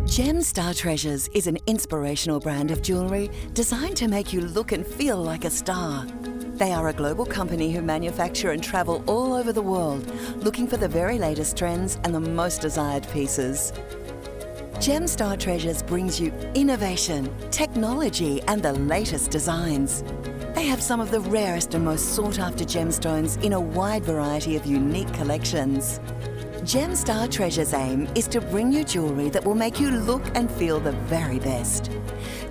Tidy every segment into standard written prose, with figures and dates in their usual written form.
Gemstar Treasures is an inspirational brand of jewellery designed to make you look and feel like a star. They are a global company who manufacture and travel all over the world, looking for the very latest trends and the most desired pieces. Gemstar Treasures brings you innovation, technology and the latest designs. They have some of the rarest and most sought-after gemstones in a wide variety of unique collections. Gemstar Treasures' aim is to bring you jewellery that will make you look and feel the very best.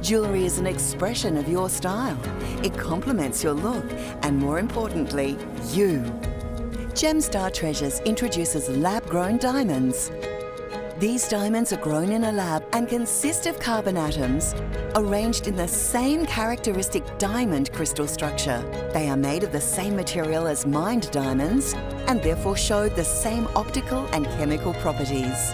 Jewellery is an expression of your style. It complements your look and, more importantly, you. Gemstar Treasures introduces lab-grown diamonds. These diamonds are grown in a lab and consist of carbon atoms arranged in the same characteristic diamond crystal structure. They are made of the same material as mined diamonds and therefore show the same optical and chemical properties.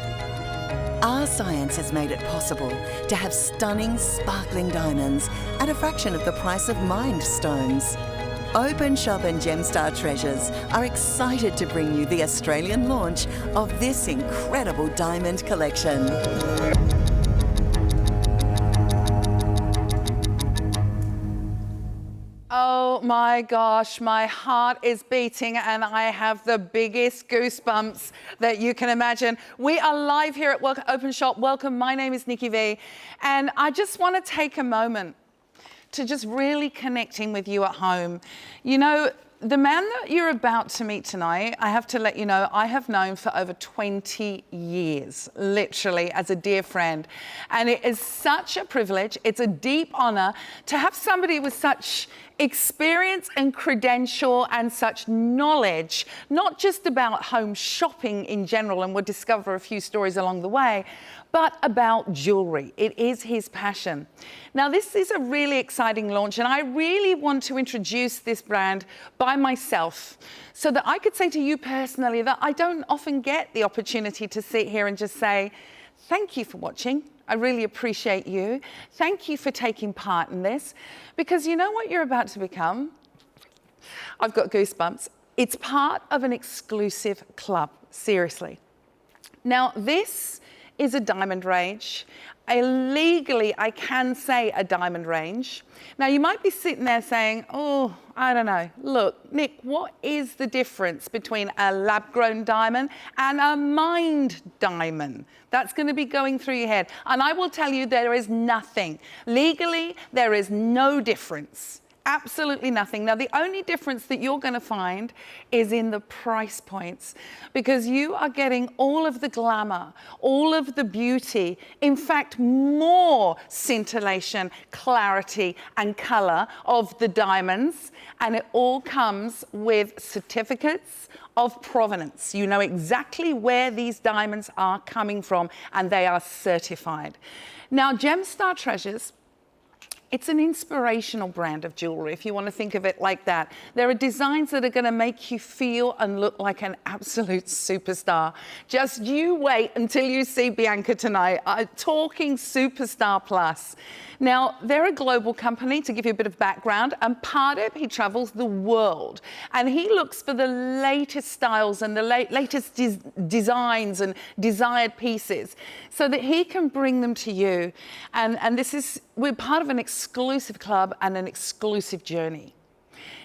Our science has made it possible to have stunning, sparkling diamonds at a fraction of the price of mined stones. Openshop and Gemstar Treasures are excited to bring you the Australian launch of this incredible diamond collection. Oh my gosh, my heart is beating and I have the biggest goosebumps that you can imagine. We are live here at Openshop. Welcome, my name is Nikki V, and I just want to take a moment to just really connecting with you at home. You know, the man that you're about to meet tonight, I have to let you know, I have known for over 20 years, literally, as a dear friend. And it is such a privilege, it's a deep honor to have somebody with such experience and credential and such knowledge, not just about home shopping in general, and we'll discover a few stories along the way, but about jewelry. It is his passion. Now, this is a really exciting launch, and I really want to introduce this brand by myself so that I could say to you personally that I don't often get the opportunity to sit here and just say, thank you for watching. I really appreciate you. Thank you for taking part in this, because you know what you're about to become? I've got goosebumps. It's part of an exclusive club, seriously. Now, this is a diamond range. Legally, I can say a diamond range. Now, you might be sitting there saying, oh, I don't know. Look, Nick, what is the difference between a lab-grown diamond and a mined diamond? That's going to be going through your head. And I will tell you there is nothing. Legally, there is no difference. Absolutely nothing. Now, the only difference that you're going to find is in the price points, because you are getting all of the glamour, all of the beauty, in fact, more scintillation, clarity, and color of the diamonds. And it all comes with certificates of provenance. You know exactly where these diamonds are coming from, and they are certified. Now, Gemstar Treasures, it's an inspirational brand of jewellery, if you want to think of it like that. There are designs that are going to make you feel and look like an absolute superstar. Just you wait until you see Bianca tonight, talking Superstar Plus. Now, they're a global company, to give you a bit of background, and Pardip, he travels the world, and he looks for the latest styles and the latest designs and desired pieces so that he can bring them to you. And this is, we're part of an exclusive club and an exclusive journey.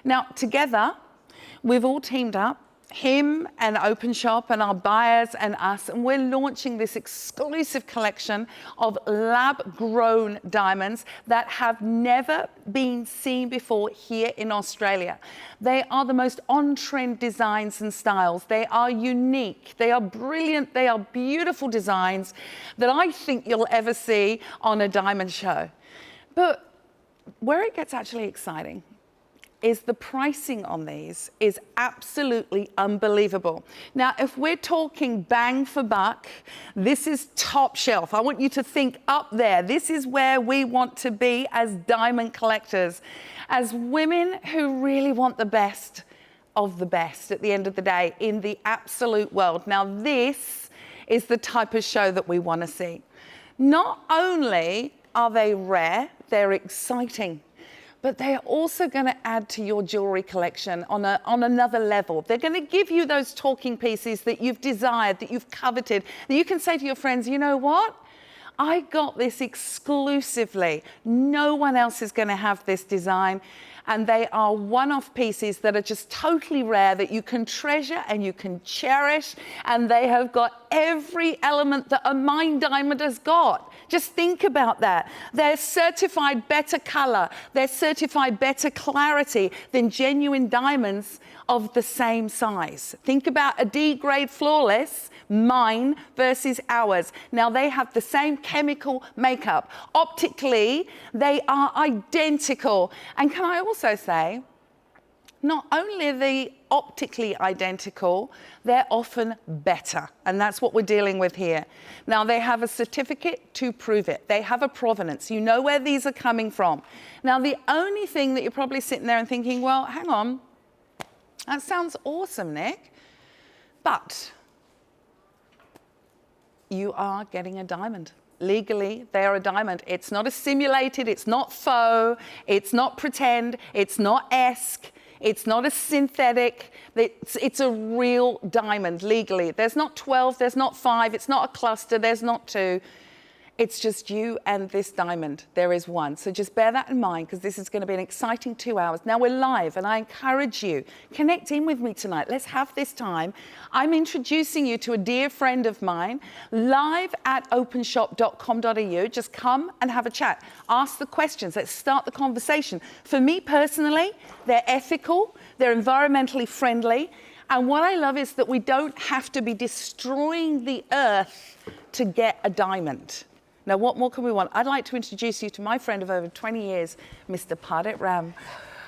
Now, together, we've all teamed up, him and Openshop and our buyers and us, and we're launching this exclusive collection of lab-grown diamonds that have never been seen before here in Australia. They are the most on-trend designs and styles. They are unique, they are brilliant, they are beautiful designs that I think you'll ever see on a diamond show. But where it gets actually exciting is the pricing on these is absolutely unbelievable. Now, if we're talking bang for buck, this is top shelf. I want you to think up there. This is where we want to be as diamond collectors, as women who really want the best of the best at the end of the day in the absolute world. Now, this is the type of show that we want to see. Not only are they rare, they're exciting, but they're also going to add to your jewelry collection on another level. They're going to give you those talking pieces that you've desired, that you've coveted, that you can say to your friends, you know what? I got this exclusively. No one else is going to have this design. And they are one-off pieces that are just totally rare, that you can treasure and you can cherish. And they have got every element that a mine diamond has got. Just think about that. They're certified better color. They're certified better clarity than genuine diamonds of the same size. Think about a D-grade flawless, mine versus ours. Now, they have the same chemical makeup. Optically, they are identical. And can I also say, not only are they optically identical, they're often better. And that's what we're dealing with here. Now, they have a certificate to prove it. They have a provenance. You know where these are coming from. Now, the only thing that you're probably sitting there and thinking, well, hang on, that sounds awesome, Nick, but you are getting a diamond. Legally, they are a diamond. It's not a simulated, it's not faux, it's not pretend, it's not esque, it's not a synthetic, it's a real diamond legally. There's not 12, there's not 5, it's not a cluster, there's not 2. It's just you and this diamond. There is one. So just bear that in mind, because this is going to be an exciting 2 hours. Now, we're live, and I encourage you, connect in with me tonight. Let's have this time. I'm introducing you to a dear friend of mine, live at openshop.com.au. Just come and have a chat. Ask the questions. Let's start the conversation. For me personally, they're ethical, they're environmentally friendly, and what I love is that we don't have to be destroying the earth to get a diamond. Now, what more can we want? I'd like to introduce you to my friend of over 20 years, Mr. Pardip Ram.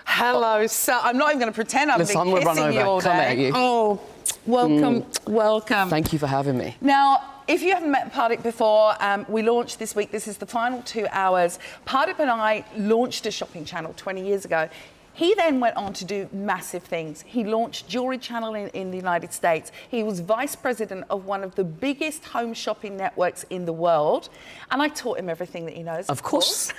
Hello, sir. I'm not even going to pretend I've been kissing you all day. Come at you. Oh, welcome, welcome. Thank you for having me. Now, if you haven't met Pardip before, we launched this week. This is the final 2 hours. Pardip and I launched a shopping channel 20 years ago. He then went on to do massive things. He launched Jewelry Channel in the United States. He was vice president of one of the biggest home shopping networks in the world. And I taught him everything that he knows. Of course.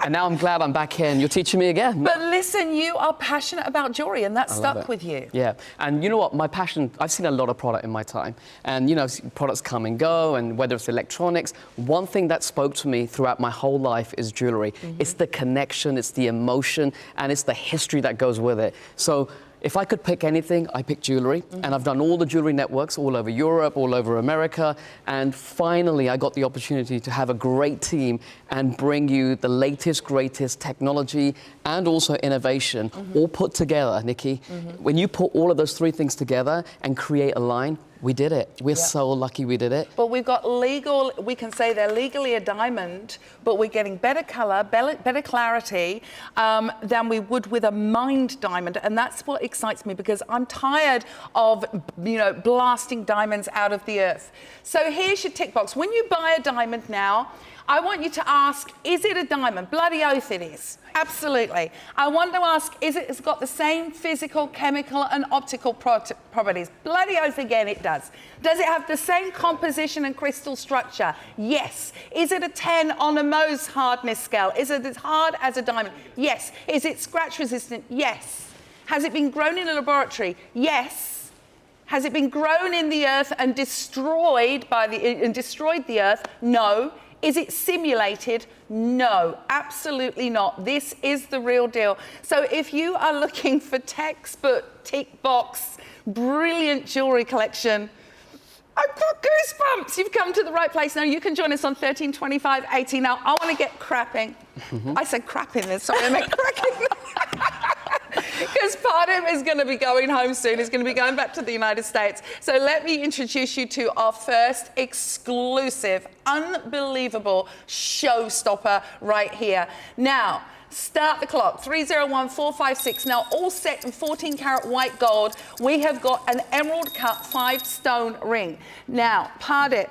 And now I'm glad I'm back here and you're teaching me again. But listen, you are passionate about jewelry, and that stuck with you. Yeah. And you know what? My passion, I've seen a lot of product in my time. And, you know, products come and go, and whether it's electronics, one thing that spoke to me throughout my whole life is jewelry. It's the connection, it's the emotion, and it's the history that goes with it. So if I could pick anything, I pick jewelry. And I've done all the jewelry networks all over Europe, all over America. And finally, I got the opportunity to have a great team and bring you the latest, greatest technology and also innovation all put together, Nikki. When you put all of those 3 things together and create a line, we did it. We're so lucky we did it. But we've got legal, we can say they're legally a diamond, but we're getting better color, better clarity than we would with a mined diamond. And that's what excites me, because I'm tired of, you know, blasting diamonds out of the earth. So here's your tick box. When you buy a diamond now, I want you to ask, is it a diamond? Bloody oath it is. Absolutely. I want to ask, it's got the same physical, chemical, and optical properties? Bloody oath again, it does. Does it have the same composition and crystal structure? Yes. Is it a 10 on a Mohs hardness scale? Is it as hard as a diamond? Yes. Is it scratch resistant? Yes. Has it been grown in a laboratory? Yes. Has it been grown in the earth and destroyed the earth? No. Is it simulated? No, absolutely not. This is the real deal. So if you are looking for textbook, tick box, brilliant jewelry collection, I've got goosebumps. You've come to the right place. Now, you can join us on 132580. Now, I want to get crapping. I said crapping there. Sorry, I meant cracking. Because Pardip is going to be going home soon. He's going to be going back to the United States. So let me introduce you to our first exclusive, unbelievable showstopper right here. Now, start the clock. 301456. Now, all set in 14 karat white gold. We have got an emerald cut 5-stone ring. Now, Pardip,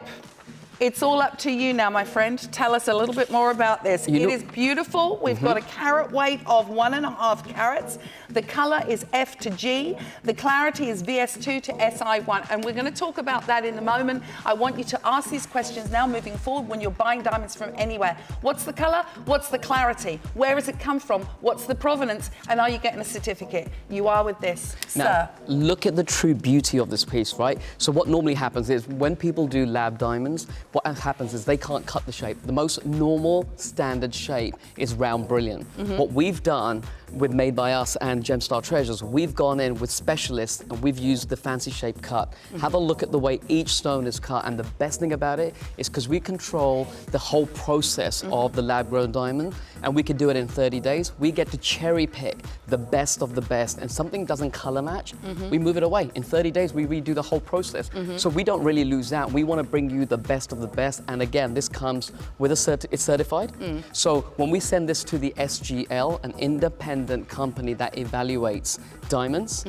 It's all up to you now, my friend. Tell us a little bit more about this. It is beautiful. We've got a carat weight of 1.5 carats. The color is F to G. The clarity is VS2 to SI1. And we're going to talk about that in a moment. I want you to ask these questions now moving forward when you're buying diamonds from anywhere. What's the color? What's the clarity? Where has it come from? What's the provenance? And are you getting a certificate? You are with this, now, sir. Look at the true beauty of this piece, right? So what normally happens is when people do lab diamonds, what happens is they can't cut the shape. The most normal standard shape is round brilliant. What we've done with Made by Us and Gemstar Treasures, we've gone in with specialists and we've used the fancy shape cut. Have a look at the way each stone is cut, and the best thing about it is because we control the whole process of the lab-grown diamond, and we can do it in 30 days. We get to cherry pick the best of the best, and something doesn't color match, we move it away. In 30 days, we redo the whole process. So we don't really lose out. We want to bring you the best of the best, and again, this comes with it's certified. So when we send this to the SGL, an independent company that evaluates diamonds,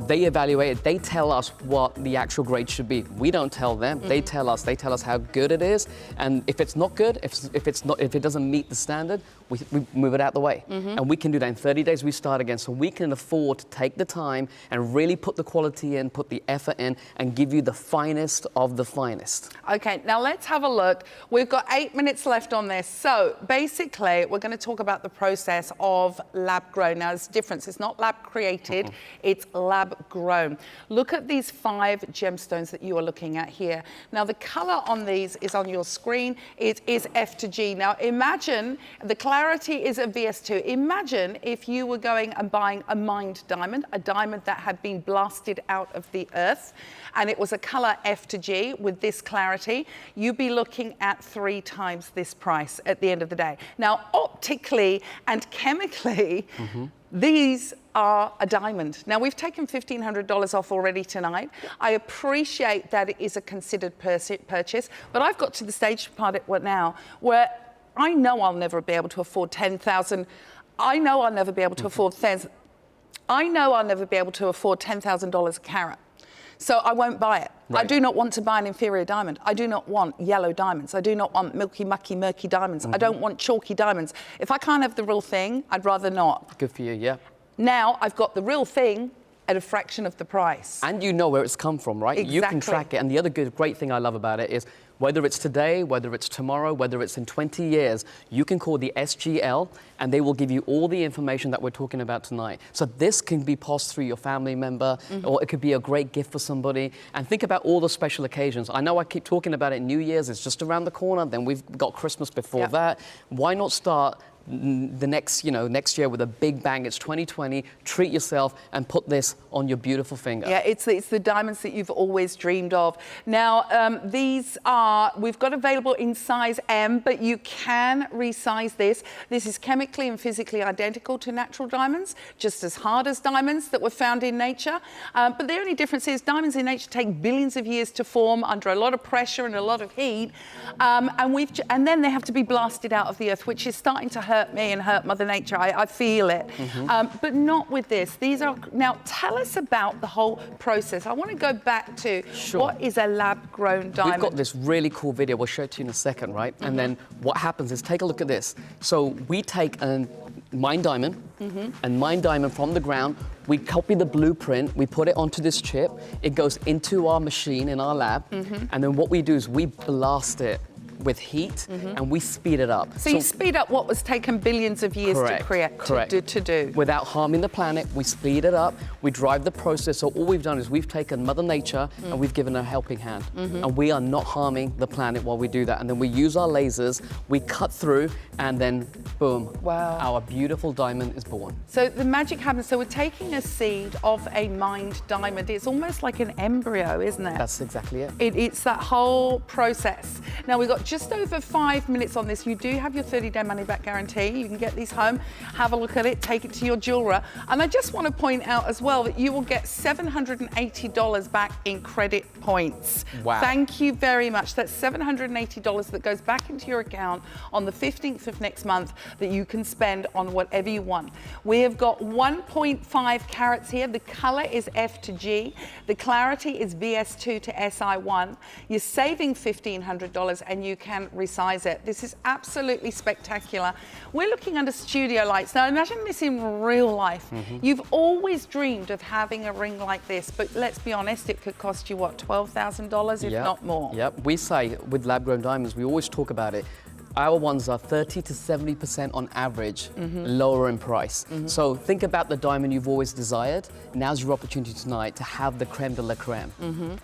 they evaluate it, they tell us what the actual grade should be. We don't tell them, they tell us how good it is, and if it's not good, if it doesn't meet the standard, we move it out the way. And we can do that in 30 days, we start again. So we can afford to take the time and really put the quality in, put the effort in, and give you the finest of the finest. Okay, now let's have a look. We've got 8 minutes left on this. So basically, we're going to talk about the process of lab grown. Now, there's a difference. It's not lab created, it's lab grown. Look at these 5 gemstones that you are looking at here. Now, the color on these is on your screen. It is F to G. Now, imagine the clarity is a VS2. Imagine if you were going and buying a mined diamond, a diamond that had been blasted out of the earth, and it was a color F to G with this clarity, you'd be looking at 3 times this price at the end of the day. Now, optically and chemically, these are a diamond. Now, we've taken $1,500 off already tonight. I appreciate that it is a considered purchase, but I've got to the stage part now where I know I'll never be able to afford $10,000. I know I'll never be able to afford $10,000 a carat. So I won't buy it. Right. I do not want to buy an inferior diamond. I do not want yellow diamonds. I do not want milky, mucky, murky diamonds. I don't want chalky diamonds. If I can't have the real thing, I'd rather not. Good for you, yeah. Now I've got the real thing at a fraction of the price. And you know where it's come from, right? Exactly. You can track it. And the other great thing I love about it is whether it's today, whether it's tomorrow, whether it's in 20 years, you can call the SGL and they will give you all the information that we're talking about tonight. So this can be passed through your family member, or it could be a great gift for somebody. And think about all the special occasions. I know I keep talking about it, New Year's is just around the corner, then we've got Christmas before that. Why not start the next year with a big bang? It's 2020. Treat yourself and put this on your beautiful finger. Yeah, it's the diamonds that you've always dreamed of. Now, we've got available in size M, but you can resize this. This is chemically and physically identical to natural diamonds, just as hard as diamonds that were found in nature. But the only difference is diamonds in nature take billions of years to form under a lot of pressure and a lot of heat, and then they have to be blasted out of the earth, which is starting to hurt me and hurt Mother Nature. I feel it. But not with this. Now, tell us about the whole process. I want to go back to what is a lab-grown diamond? We've got this really cool video. We'll show it to you in a second, right? And then what happens is, take a look at this. So we take a mined diamond, and mined diamond from the ground. We copy the blueprint, we put it onto this chip. It goes into our machine in our lab. And then what we do is we blast it with heat, and we speed it up. So you speed up what was taken billions of years to create, to do. Without harming the planet, we speed it up, we drive the process. So all we've done is we've taken Mother Nature and we've given her a helping hand. And we are not harming the planet while we do that. And then we use our lasers, we cut through, and then boom, our beautiful diamond is born. So the magic happens. So we're taking a seed of a mined diamond. It's almost like an embryo, isn't it? That's exactly it. It's that whole process. Now we've got got just over 5 minutes on this. You do have your 30-day money-back guarantee. You can get these home, have a look at it, take it to your jeweler. And I just want to point out as well that you will get $780 back in credit points. Wow. Thank you very much. That's $780 that goes back into your account on the 15th of next month that you can spend on whatever you want. We have got 1.5 carats here. The color is F to G. The clarity is VS2 to SI1. You're saving $1,500 and you can resize it. This is absolutely spectacular. We're looking under studio lights. Now imagine this in real life. You've always dreamed of having a ring like this, but let's be honest, it could cost you what, $12,000 if not more. Yep, we say with lab-grown diamonds, we always talk about it. Our ones are 30 to 70% on average lower in price. So think about the diamond you've always desired. Now's your opportunity tonight to have the creme de la creme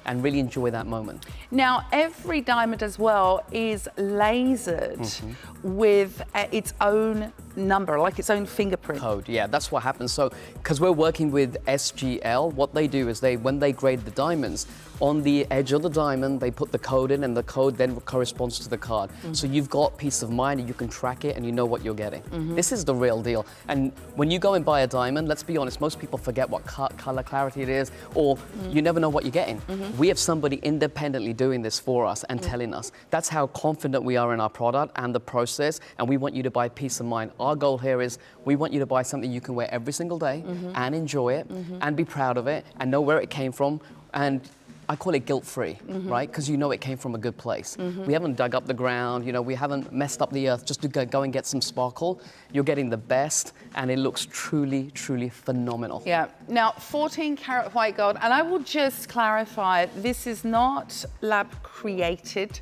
and really enjoy that moment. Now, every diamond as well is lasered with its own number, like its own fingerprint. Code, yeah, that's what happens. So, because we're working with SGL, what they do is when they grade the diamonds, on the edge of the diamond, they put the code in and the code then corresponds to the card. So you've got peace of mind and you can track it and you know what you're getting. This is the real deal. And when you go and buy a diamond, let's be honest, most people forget what color clarity it is, or you never know what you're getting. We have somebody independently doing this for us and telling us. That's how confident we are in our product and the process, and we want you to buy peace of mind. Our goal here is we want you to buy something you can wear every single day and enjoy it and be proud of it and know where it came from. And I call it guilt-free, right? Because you know it came from a good place. We haven't dug up the ground, you know, we haven't messed up the earth just to go and get some sparkle. You're getting the best, and it looks truly, truly phenomenal. Yeah. Now, 14 karat white gold, and I will just clarify, this is not lab created.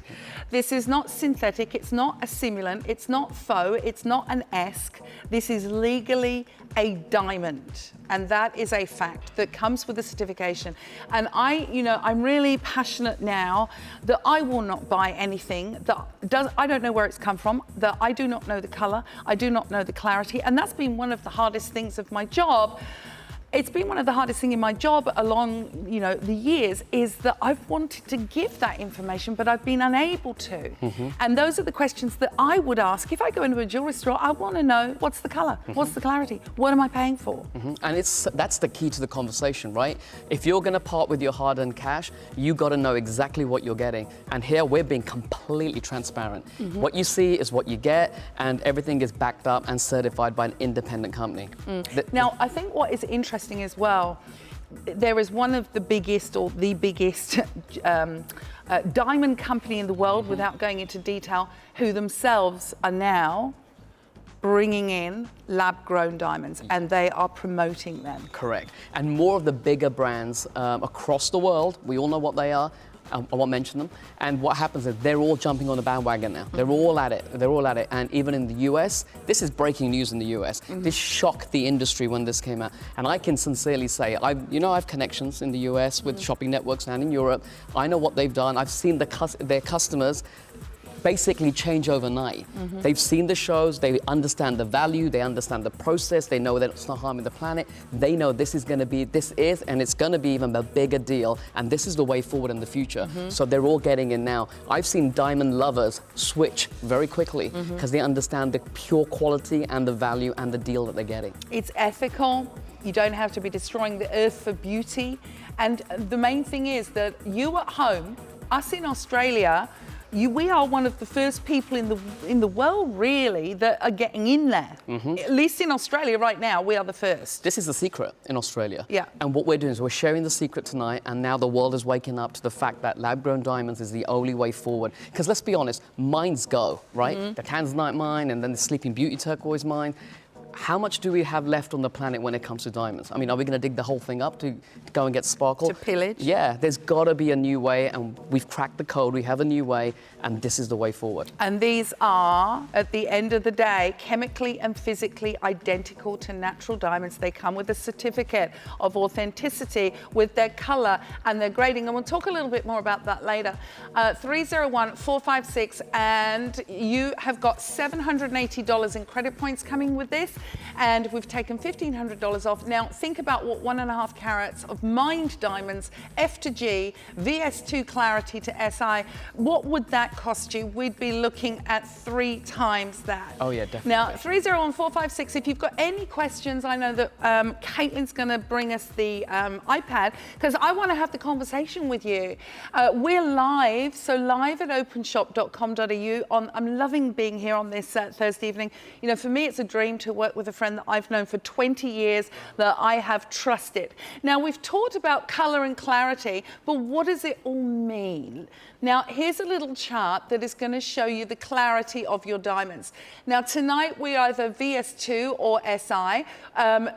This is not synthetic, it's not a simulant, it's not faux, it's not an esque. This is legally a diamond, and that is a fact that comes with a certification. And I'm really passionate now that I will not buy anything that I don't know where it's come from, that I do not know the color, I do not know the clarity, and that's been one of the hardest things of my job. It's been one of the hardest things in my job along, the years, is that I've wanted to give that information, but I've been unable to. And those are the questions that I would ask. If I go into a jewelry store, I want to know what's the color, what's the clarity, what am I paying for? And that's the key to the conversation, right? If you're going to part with your hard-earned cash, you got to know exactly what you're getting. And here we're being completely transparent. What you see is what you get, and everything is backed up and certified by an independent company. Now, I think what is interesting as well, there is one of the biggest or the biggest diamond company in the world, without going into detail, who themselves are now bringing in lab-grown diamonds, and they are promoting them. Correct. And more of the bigger brands across the world, we all know what they are. I won't mention them. And what happens is they're all jumping on the bandwagon now. They're all at it. They're all at it. And even in the US, this is breaking news in the US. This shocked the industry when this came out. And I can sincerely say, I have connections in the US with shopping networks and in Europe. I know what they've done. I've seen their customers basically change overnight. They've seen the shows, they understand the value, they understand the process, they know that it's not harming the planet, they know and it's going to be even a bigger deal, and this is the way forward in the future. So they're all getting in now. I've seen diamond lovers switch very quickly because they understand the pure quality and the value and the deal that they're getting. It's ethical. You don't have to be destroying the earth for beauty. And the main thing is that you at home, us in Australia, we are one of the first people in the world, really, that are getting in there. At least in Australia right now, we are the first. This is the secret in Australia. Yeah. And what we're doing is we're sharing the secret tonight, and now the world is waking up to the fact that lab-grown diamonds is the only way forward. Because let's be honest, mines go, right? The Tanzanite mine, and then the Sleeping Beauty turquoise mine. How much do we have left on the planet when it comes to diamonds? I mean, are we going to dig the whole thing up to go and get sparkle? To pillage? Yeah, there's got to be a new way, and we've cracked the code. We have a new way, and this is the way forward. And these are, at the end of the day, chemically and physically identical to natural diamonds. They come with a certificate of authenticity with their color and their grading. And we'll talk a little bit more about that later. 301-456, and you have got $780 in credit points coming with this. and we've taken $1,500 off. Now, think about what 1.5 carats of mined diamonds, F to G, VS2 clarity to SI, what would that cost you? We'd be looking at 3 times that. Oh yeah, definitely. Now, 301456, if you've got any questions, I know that Caitlin's gonna bring us the iPad, because I wanna have the conversation with you. We're live, so live at openshop.com.au. I'm loving being here on this Thursday evening. You know, for me, it's a dream to work with a friend that I've known for 20 years, that I have trusted. Now, we've talked about color and clarity, but what does it all mean? Now, here's a little chart that is going to show you the clarity of your diamonds. Now, tonight we either VS2 or SI,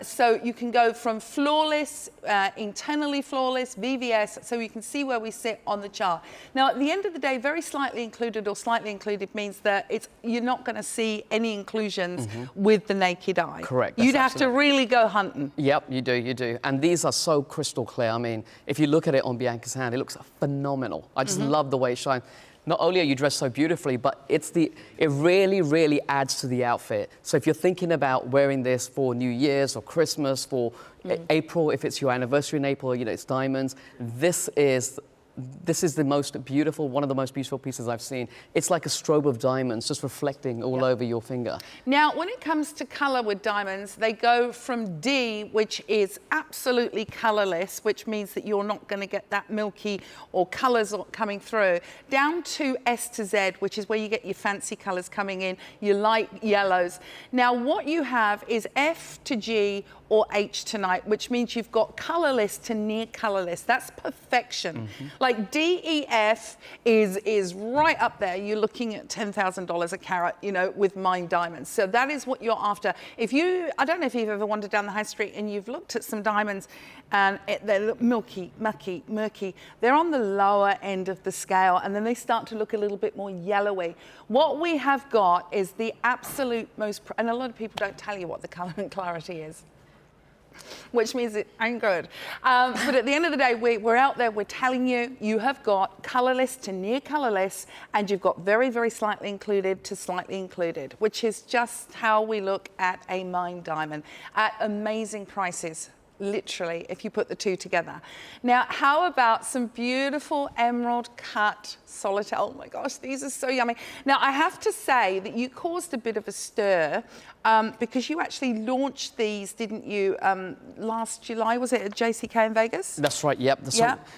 so you can go from flawless, internally flawless, VVS, so you can see where we sit on the chart. Now, at the end of the day, very slightly included or slightly included means that you're not going to see any inclusions with the naked eye. Correct. You'd have to really go hunting. Yep, you do. And these are so crystal clear. I mean, if you look at it on Bianca's hand, it looks phenomenal. I just love the way it shines. Not only are you dressed so beautifully, but it really, really adds to the outfit. So if you're thinking about wearing this for New Year's or Christmas, for April, if it's your anniversary in April, you know, it's diamonds, this is the most beautiful, one of the most beautiful pieces I've seen. It's like a strobe of diamonds just reflecting all over your finger. Now, when it comes to color with diamonds, they go from D, which is absolutely colorless, which means that you're not going to get that milky or colors coming through, down to S to Z, which is where you get your fancy colors coming in, your light yellows. Now, what you have is F to G or H tonight, which means you've got colorless to near colorless. That's perfection. Like DEF is right up there. You're looking at $10,000 a carat, you know, with mined diamonds. So that is what you're after. I don't know if you've ever wandered down the high street and you've looked at some diamonds and they look milky, mucky, murky. They're on the lower end of the scale, and then they start to look a little bit more yellowy. What we have got is the absolute most, and a lot of people don't tell you what the color and clarity is, which means it ain't good. But at the end of the day, we're out there, we're telling you, you have got colorless to near colorless, and you've got very, very slightly included to slightly included, which is just how we look at a mined diamond at amazing prices. Literally, if you put the two together. Now, how about some beautiful emerald cut solitaire? Oh my gosh, these are so yummy. Now, I have to say that you caused a bit of a stir because you actually launched these, didn't you, last July? Was it at JCK in Vegas? That's right, yep.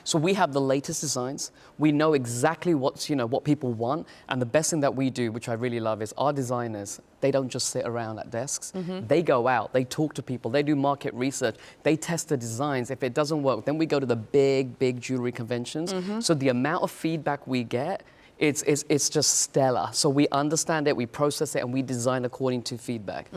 So we have the latest designs. We know exactly what people want, and the best thing that we do, which I really love, is our designers, they don't just sit around at desks. They go out, they talk to people, they do market research, they test the designs. If it doesn't work, then we go to the big jewelry conventions. So the amount of feedback we get, it's just stellar. So we understand it, we process it, and we design according to feedback.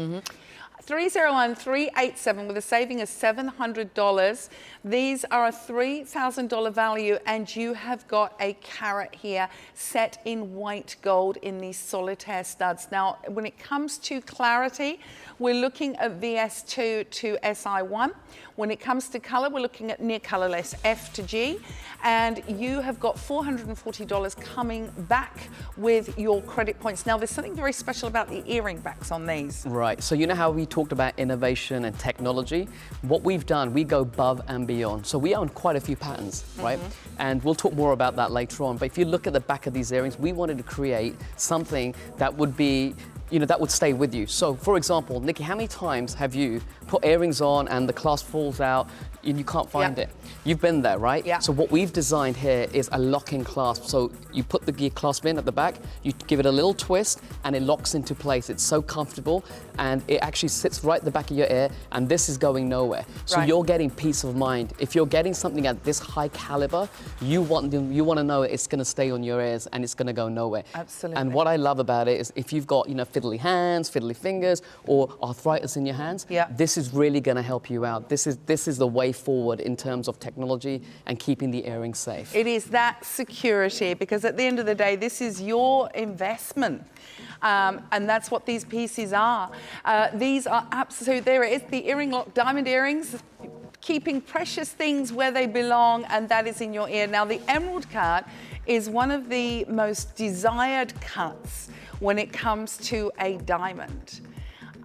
301387 with a saving of $700. These are a $3,000 value, and you have got a carat here set in white gold in these solitaire studs. Now, when it comes to clarity, we're looking at VS2 to SI1. When it comes to color, we're looking at near colorless, F to G, and you have got $440 coming back with your credit points. Now, there's something very special about the earring backs on these. Right, so you know how we talked about innovation and technology? What we've done, we go above and beyond. So we own quite a few patents, right? And we'll talk more about that later on. But if you look at the back of these earrings, we wanted to create something that would be, you know, that would stay with you. So, for example, Nikki, how many times have you put earrings on and the clasp falls out and you can't find it? You've been there, right? Yeah. So what we've designed here is a lock-in clasp. So you put the gear clasp in at the back, you give it a little twist, and it locks into place. It's so comfortable, and it actually sits right at the back of your ear, and this is going nowhere. So you're getting peace of mind. If you're getting something at this high caliber, you want to know it's going to stay on your ears and it's going to go nowhere. Absolutely. And what I love about it is if you've got, you know, fiddly hands, fiddly fingers, or arthritis in your hands, this is really going to help you out. This is the way forward in terms of technology and keeping the earrings safe. It is that security, because at the end of the day, this is your investment. And that's what these pieces are. These are absolutely, there it is, the earring lock diamond earrings, keeping precious things where they belong, and that is in your ear. Now, the emerald cut is one of the most desired cuts when it comes to a diamond.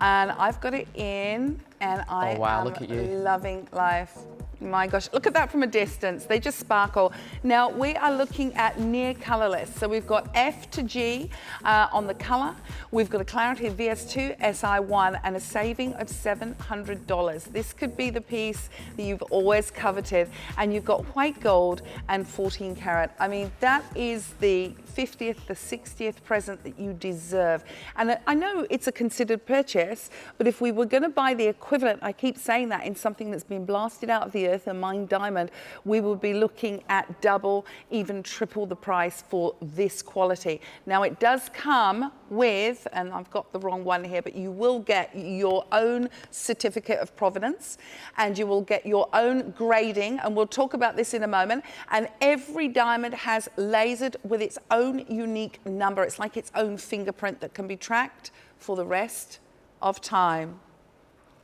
And I've got it in, and I am look at you. loving life. My gosh, look at that from a distance. They just sparkle. Now, we are looking at near colorless. So we've got F to G on the color. We've got a clarity of VS2, SI1, and a saving of $700. This could be the piece that you've always coveted. And you've got white gold and 14 karat. I mean, that is the 50th, the 60th present that you deserve. And I know it's a considered purchase, but if we were going to buy the equivalent, I keep saying that, in something that's been blasted out of the earth, a mined diamond, we would be looking at double, even triple the price for this quality. Now, it does come with, and I've got the wrong one here, but you will get your own certificate of provenance, and you will get your own grading, and we'll talk about this in a moment. And every diamond has lasered with its own unique number. It's like its own fingerprint that can be tracked for the rest of time.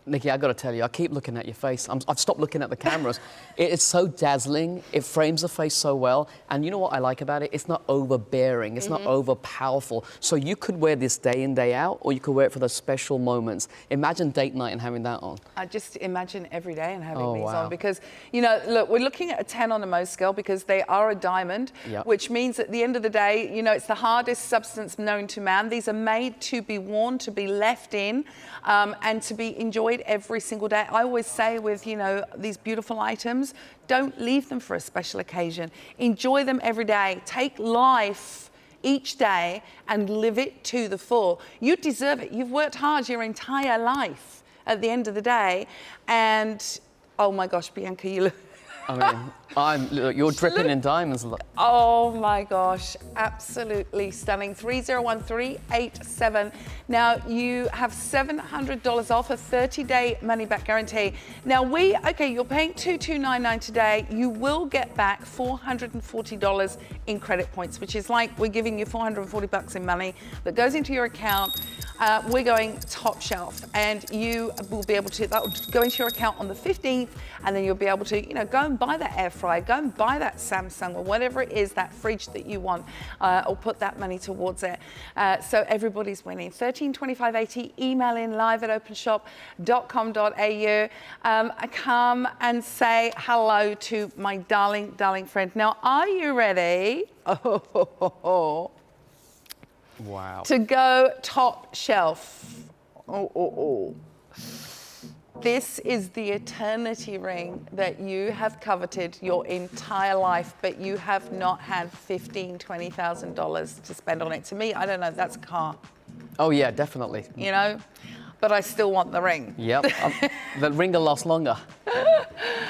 Nikki, I got to tell you, I keep looking at your face. I've stopped looking at the cameras. It is so dazzling. It frames the face so well. And you know what I like about it? It's not overbearing. It's not overpowerful. So you could wear this day in, day out, or you could wear it for those special moments. Imagine date night and having that on. I just imagine every day and having these wow. on, because, you know, look, we're looking at a 10 on the Mohs scale because they are a diamond, Yep. which means at the end of the day, you know, it's the hardest substance known to man. These are made to be worn, to be left in, and to be enjoyed every single day. I always say with, you know, these beautiful items, don't leave them for a special occasion. Enjoy them every day. Take life each day and live it to the full. You deserve it. You've worked hard your entire life at the end of the day. And, oh my gosh, Bianca, you look... I mean, look, you're dripping in diamonds. Oh my gosh, absolutely stunning. 301387. Now you have $700 off, a 30-day money-back guarantee. Now you're paying $2299 today. You will get back $440 in credit points, which is like we're giving you $440 in money that goes into your account. We're going top shelf, and you will be able to, that will go into your account on the 15th, and then you'll be able to, you know, go and buy that air fryer, go and buy that Samsung or whatever it is, that fridge that you want, or put that money towards it. So everybody's winning. 132580, email in live@openshop.com.au. Come and say hello to my darling, darling friend. Now, are you ready? Wow. To go top shelf. This is the eternity ring that you have coveted your entire life, but you have not had $15,000, $20,000 to spend on it. To me, I don't know, that's a car. Oh yeah, definitely. You know? But I still want the ring. Yep. The ring will last longer.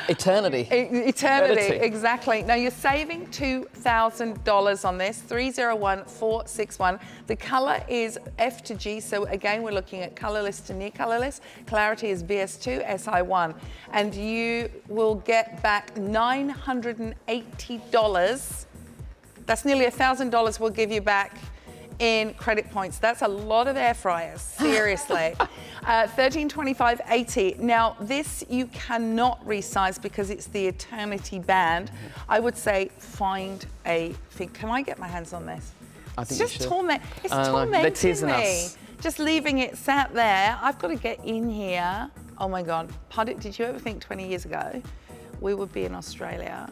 Eternity. Eternity, exactly. Now you're saving $2,000 on this, 301461. The color is F to G, so again, we're looking at colorless to near colorless. Clarity is VS2, SI1. And you will get back $980. That's nearly $1,000 we'll give you back in credit points. That's a lot of air fryers, seriously. 132580. Now, this you cannot resize because it's the eternity band. I would say find a thing. Can I get my hands on this? I think it's just tormenting they're teasing me. us. Just leaving it sat there. I've got to get in here. Oh my God. Did you ever think 20 years ago we would be in Australia?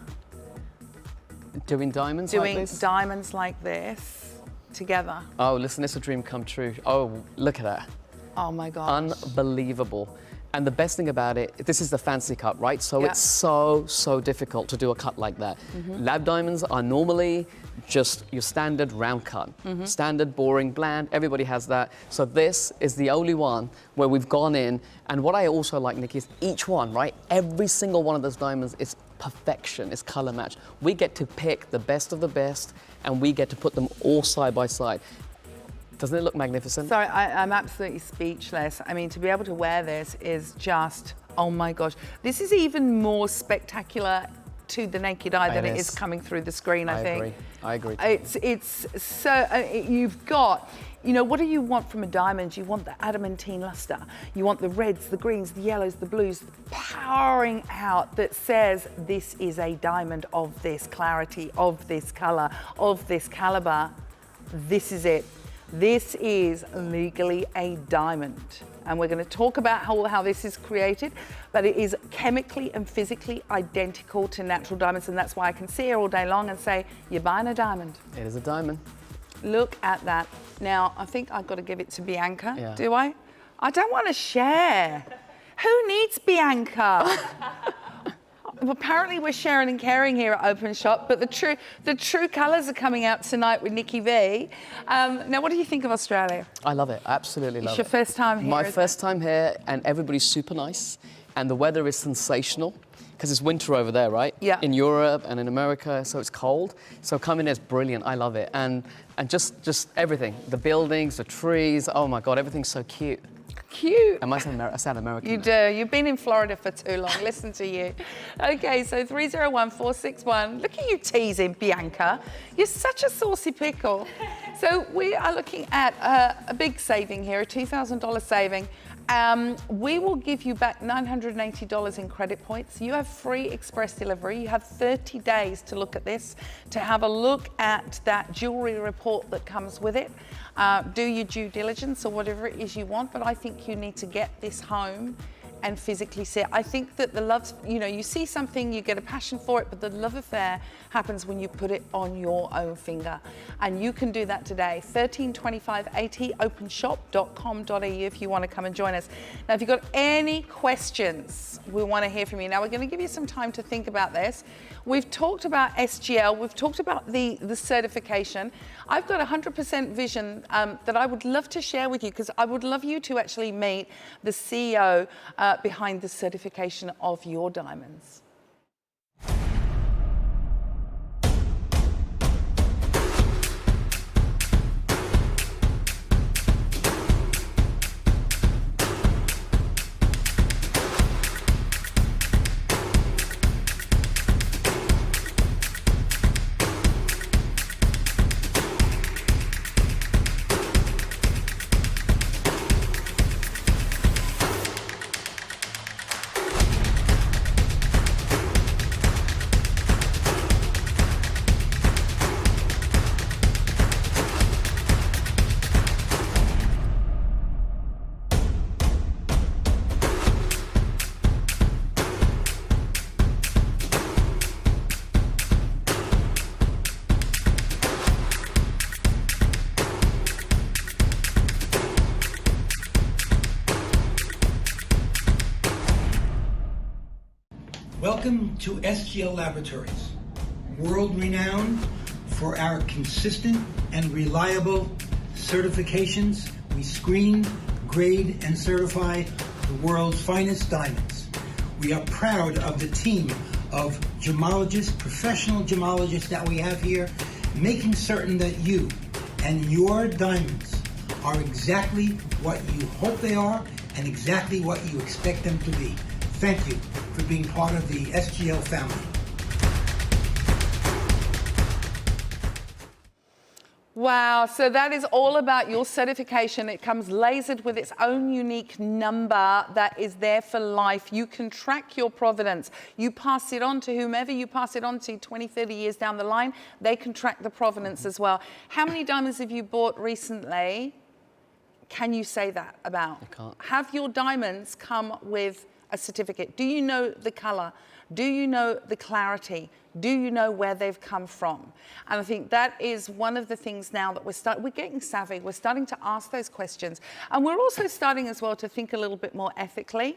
Doing diamonds like this? Doing diamonds like this. Together. Oh, listen, it's a dream come true. Oh, look at that. Oh my gosh. Unbelievable. And the best thing about it, this is the fancy cut, right? So it's so difficult to do a cut like that. Lab diamonds are normally just your standard round cut. Standard, boring, bland, everybody has that. So this is the only one where we've gone in. And what I also like, Nikki, is each one, right? Every single one of those diamonds is perfection, it's color match. We get to pick the best of the best, and we get to put them all side by side. Doesn't it look magnificent? Sorry, I'm absolutely speechless. I mean, to be able to wear this is just, oh my gosh. This is even more spectacular to the naked eye than it is coming through the screen, I think. I agree. It's so, you've got, you know, what do you want from a diamond? You want the adamantine luster. You want the reds, the greens, the yellows, the blues, powering out that says this is a diamond of this clarity, of this color, of this caliber. This is it. This is legally a diamond. And we're going to talk about how this is created, but it is chemically and physically identical to natural diamonds, and that's why I can sit here all day long and say, you're buying a diamond. It is a diamond. Look at that. Now, I think I've got to give it to Bianca, Yeah. do I? I don't want to share. Who needs Bianca? Apparently we're sharing and caring here at Openshop, but the true colours are coming out tonight with Nikki V. Now, what do you think of Australia? I love it, absolutely love it. It's your first time here? My first time here, and everybody's super nice, and the weather is sensational, because it's winter over there, right? Yeah. In Europe and in America, so it's cold. So coming here is brilliant, I love it. And just everything, the buildings, the trees, oh my God, everything's so cute. Cute. I sound American. You do. You've been in Florida for too long. Listen to you. Okay, so 301-461. Look at you teasing, Bianca. You're such a saucy pickle. So we are looking at a big saving here, a $2,000 saving. We will give you back $980 in credit points. You have free express delivery. You have 30 days to look at this, to have a look at that jewelry report that comes with it. Do your due diligence or whatever it is you want, but I think you need to get this home and physically see it. I think that the love, you see something, you get a passion for it, but the love affair happens when you put it on your own finger. And you can do that today. 132580 openshop.com.au if you want to come and join us. Now, if you've got any questions, we want to hear from you. Now, we're going to give you some time to think about this. We've talked about SGL, we've talked about the certification. I've got 100% vision that I would love to share with you, because I would love you to actually meet the CEO behind the certification of your diamonds. Welcome to SGL Laboratories, world-renowned for our consistent and reliable certifications. We screen, grade, and certify the world's finest diamonds. We are proud of the team of gemologists, professional gemologists that we have here, making certain that you and your diamonds are exactly what you hope they are and exactly what you expect them to be. Thank you for being part of the SGL family. Wow, so that is all about your certification. It comes lasered with its own unique number that is there for life. You can track your provenance. You pass it on to whomever you pass it on to 20, 30 years down the line, they can track the provenance as well. How many diamonds have you bought recently? Can you say that about? I can't. Have your diamonds come with a certificate? Do you know the color? Do you know the clarity? Do you know where they've come from? And I think that is one of the things now that we're getting savvy. We're starting to ask those questions. And we're also starting as well to think a little bit more ethically.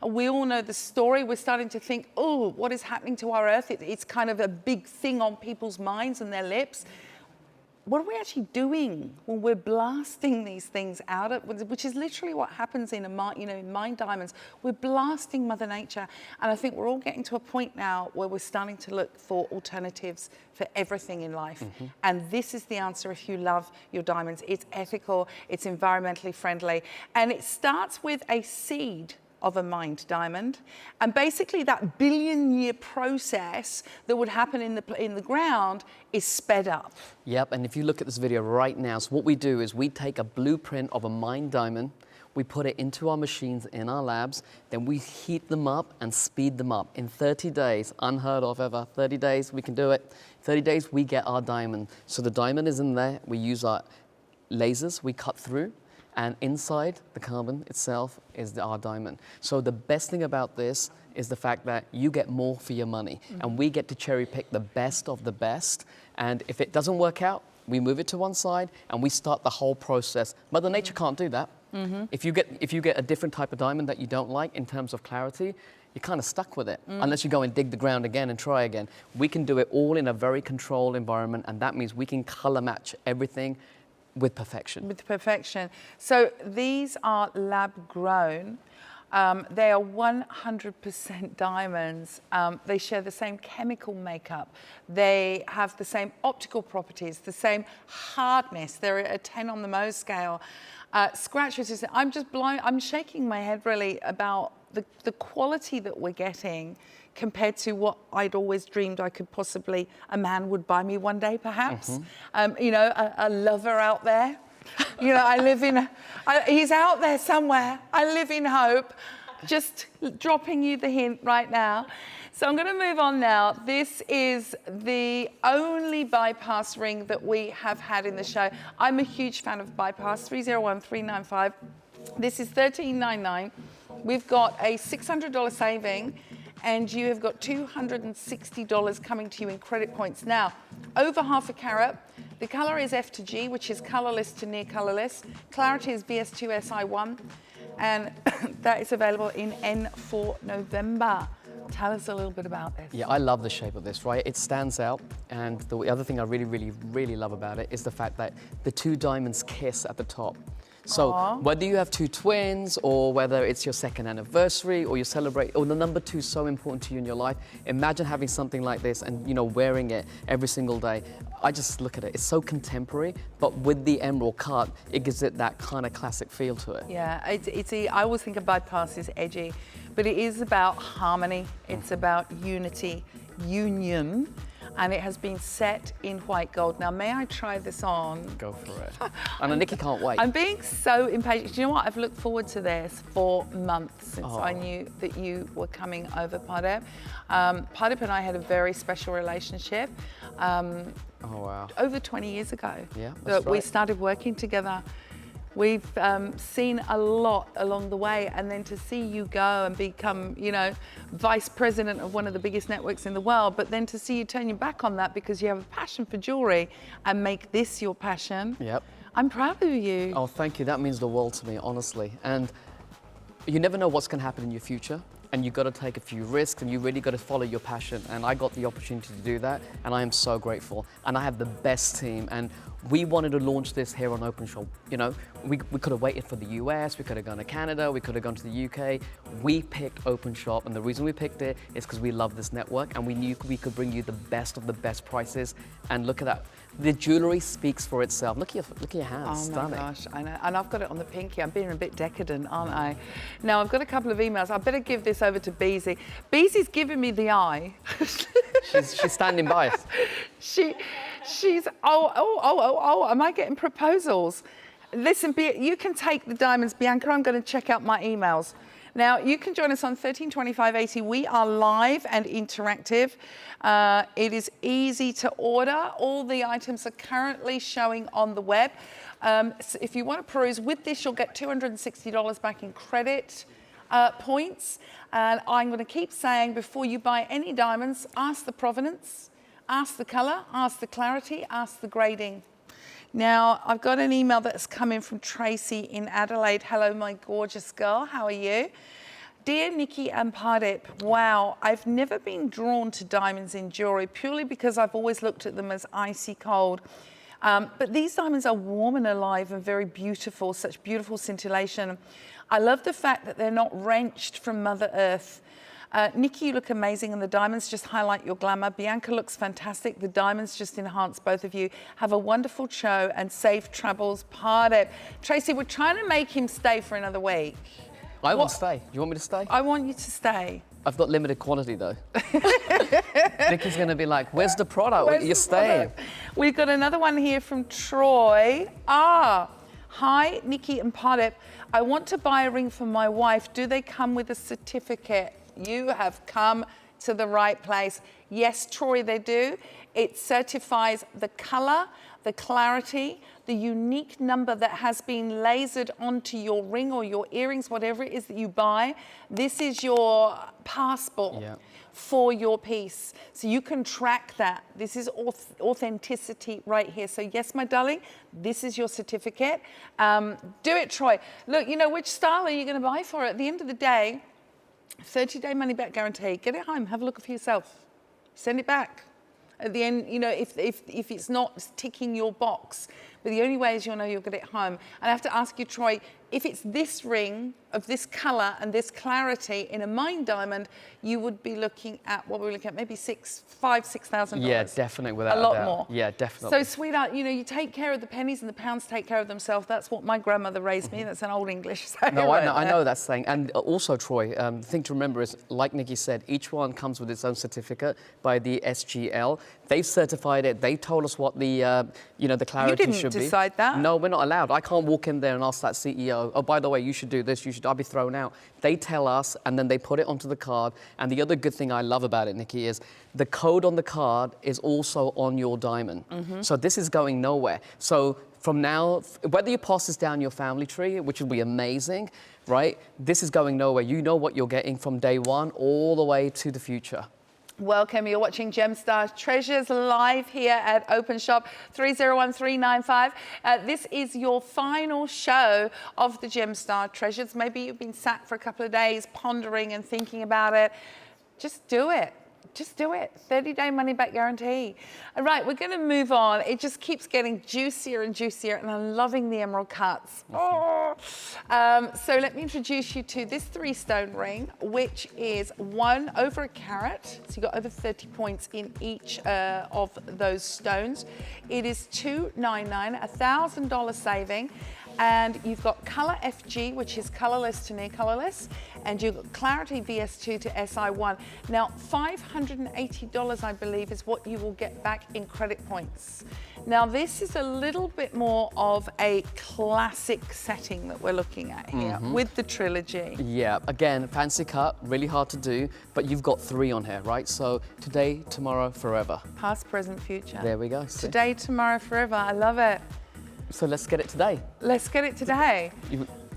We all know the story. We're starting to think, oh, what is happening to our earth? It's kind of a big thing on people's minds and their lips. What are we actually doing when we're blasting these things out, which is literally what happens in in mine diamonds. We're blasting Mother Nature. And I think we're all getting to a point now where we're starting to look for alternatives for everything in life. Mm-hmm. And this is the answer if you love your diamonds. It's ethical, it's environmentally friendly, and it starts with a seed of a mined diamond, and basically that billion-year process that would happen in the ground is sped up. Yep, and if you look at this video right now, so what we do is we take a blueprint of a mined diamond, we put it into our machines in our labs, then we heat them up and speed them up. In 30 days, unheard of ever, 30 days, we can do it. 30 days, we get our diamond. So the diamond is in there, we use our lasers we cut through, and inside the carbon itself is our diamond. So the best thing about this is the fact that you get more for your money, and we get to cherry pick the best of the best. And if it doesn't work out, we move it to one side and we start the whole process. Mother Nature can't do that. If you get a different type of diamond that you don't like in terms of clarity, you're kind of stuck with it, unless you go and dig the ground again and try again. We can do it all in a very controlled environment, and that means we can color match everything with perfection. With perfection. So these are lab grown. They are 100% diamonds. They share the same chemical makeup. They have the same optical properties, the same hardness. They're a 10 on the Mohs scale. Scratch resistant. I'm just blown. I'm shaking my head really about the quality that we're getting compared to what I'd always dreamed I could possibly, a man would buy me one day perhaps. You know, a lover out there. You know, he's out there somewhere. I live in hope. Just dropping you the hint right now. So I'm going to move on now. This is the only bypass ring that we have had in the show. I'm a huge fan of bypass, 301395. This is $13.99. We've got a $600 saving, and you have got $260 coming to you in credit points. Now, over half a carat. The color is F to G, which is colorless to near colorless. Clarity is VS2SI1, and that is available in N for November. Tell us a little bit about this. Yeah, I love the shape of this, right? It stands out, and the other thing I really love about it is the fact that the two diamonds kiss at the top. So whether you have two twins, or whether it's your second anniversary, or you celebrate, or the number 2 is so important to you in your life, imagine having something like this and, you know, wearing it every single day. I just look at it, it's so contemporary, but with the emerald cut, it gives it that kind of classic feel to it. Yeah, I always think of bypass as edgy, but it is about harmony, it's about unity, union, and it has been set in white gold. Now, may I try this on? Go for it. And Nikki can't wait. I'm being so impatient. Do you know what? I've looked forward to this for months since I knew that you were coming over, Pardip. Pardip and I had a very special relationship. Over 20 years ago. Yeah, that's We right. started working together. We've seen a lot along the way, and then to see you go and become, you know, vice president of one of the biggest networks in the world, but then to see you turn your back on that because you have a passion for jewelry and make this your passion. Yep. I'm proud of you. Oh, thank you. That means the world to me, honestly. And you never know what's going to happen in your future, and you've got to take a few risks, and you really got to follow your passion. And I got the opportunity to do that, and I am so grateful. And I have the best team, and we wanted to launch this here on Openshop. You know, we could have waited for the US, we could have gone to Canada, we could have gone to the UK. We picked Openshop, and the reason we picked it is because we love this network, and we knew we could bring you the best of the best prices. And look at that. The jewelry speaks for itself. Look at your hands, Oh stunning. my gosh, I know. And I've got it on the pinky. I'm being a bit decadent, aren't I? Now, I've got a couple of emails. I better give this over to Beezy. Beezy's giving me the eye. She's standing by us. She's, am I getting proposals? Listen, you can take the diamonds. Bianca, I'm going to check out my emails. Now, you can join us on 132580. We are live and interactive. It is easy to order. All the items are currently showing on the web. So if you want to peruse with this, you'll get $260 back in credit points. And I'm going to keep saying, before you buy any diamonds, ask the provenance, ask the color, ask the clarity, ask the grading. Now, I've got an email that's come in from Tracy in Adelaide. Hello, my gorgeous girl. How are you? Dear Nikki and Pardip, wow, I've never been drawn to diamonds in jewelry purely because I've always looked at them as icy cold. But these diamonds are warm and alive and very beautiful, such beautiful scintillation. I love the fact that they're not wrenched from Mother Earth. Nikki, you look amazing, and the diamonds just highlight your glamour. Bianca looks fantastic. The diamonds just enhance both of you. Have a wonderful show and safe travels, Pardip. Tracy, we're trying to make him stay for another week. I will stay. Do you want me to stay? I want you to stay. I've got limited quantity though. Nikki's going to be like, where's the product? Where's You're the staying. product? We've got another one here from Troy. Hi, Nikki and Pardip. I want to buy a ring for my wife. Do they come with a certificate? You have come to the right place. Yes, Troy, they do. It certifies the color, the clarity, the unique number that has been lasered onto your ring or your earrings, whatever it is that you buy. This is your passport for your piece. So you can track that. This is authenticity right here. So yes, my darling, this is your certificate. Do it, Troy. Look, you know, which style are you going to buy for it? At the end of the day, 30-day money-back guarantee. Get it home. Have a look for yourself. Send it back. At the end, you know, if it's not ticking your box, but the only way is you'll know you'll get it home. And I have to ask you, Troy, if it's this ring of this color and this clarity in a mine diamond, you would be looking at, what were we looking at, maybe $6,000. Yeah, definitely, without a lot doubt. more. Yeah, definitely. So, sweetheart, you know, you take care of the pennies and the pounds take care of themselves. That's what my grandmother raised me. That's an old English saying. No, I know that saying. And also, Troy, the thing to remember is, like Nikki said, each one comes with its own certificate by the SGL. They've certified it. They told us what the, you know, the clarity should be. You didn't decide that. No, we're not allowed. I can't walk in there and ask that CEO, oh, by the way, you should do this. I'll be thrown out. They tell us, and then they put it onto the card. And the other good thing I love about it, Nikki, is the code on the card is also on your diamond. So this is going nowhere. So from now, whether you pass this down your family tree, which will be amazing, right? This is going nowhere. You know what you're getting from day one all the way to the future. Welcome. You're watching Gemstar Treasures live here at Openshop 301395. This is your final show of the Gemstar Treasures. Maybe you've been sat for a couple of days pondering and thinking about it. Just do it. Just do it. 30-day money-back guarantee. All right, we're going to move on. It just keeps getting juicier and juicier, and I'm loving the emerald cuts. Oh. So let me introduce you to this 3-stone ring, which is 1 over a carat. So you've got over 30 points in each of those stones. It is $299, $1,000 saving. And you've got color FG, which is colorless to near colorless, and you've got clarity VS2 to SI1. Now, $580, I believe, is what you will get back in credit points. Now, this is a little bit more of a classic setting that we're looking at here with the trilogy. Yeah, again, fancy cut, really hard to do, but you've got 3 on here, right? So today, tomorrow, forever. Past, present, future. There we go. See? Today, tomorrow, forever. I love it. So let's get it today. Let's get it today.